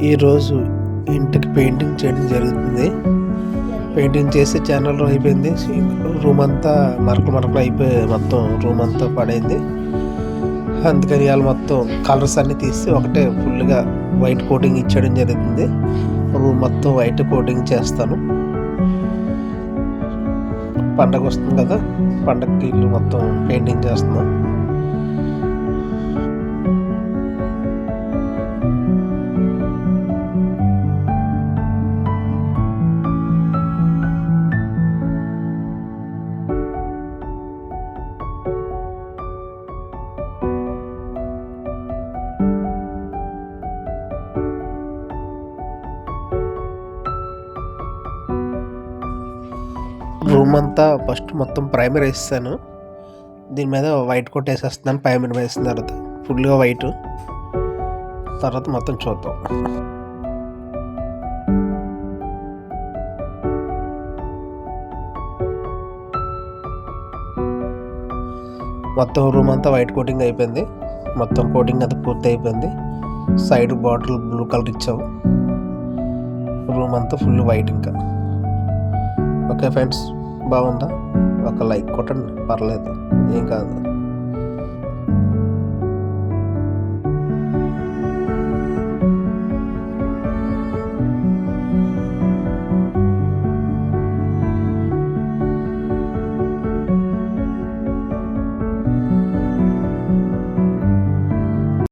ఈరోజు ఇంటికి పెయింటింగ్ చేయడం జరుగుతుంది. పెయింటింగ్ చేసి ఛానల్ అయిపోయింది. రూమ్ అంతా మరకలు అయిపోయి మొత్తం రూమ్ అంతా పడైంది. అందుకని ఇవాళ మొత్తం కలర్స్ అన్నీ తీసి ఒకటే ఫుల్గా వైట్ కోటింగ్ ఇచ్చడం జరుగుతుంది. రూమ్ మొత్తం వైట్ కోటింగ్ చేస్తాను. పండగ వస్తుంది కదా, పండగకి ఇల్లు మొత్తం పెయింటింగ్ చేస్తున్నాం. రూమ్ అంతా ఫస్ట్ మొత్తం ప్రైమర్ వేస్తాను. దీని మీద వైట్ కోట్ వేసేస్తున్నాను. ప్రైమర్ వేసిన తర్వాత ఫుల్గా వైట్, తర్వాత మొత్తం చూద్దాం. మొత్తం రూమ్ అంతా వైట్ కోటింగ్ అయిపోయింది. మొత్తం కోటింగ్ అంతా పూర్తి అయిపోయింది. సైడ్ బాటిల్ బ్లూ కలర్ ఇచ్చాము. రూమ్ అంతా ఫుల్ వైట్. ఇంకా ఓకే ఫ్రెండ్స్, బాగుందా? ఒక లైక్ కొట్టండి, పర్లేదు, ఏం కాదు.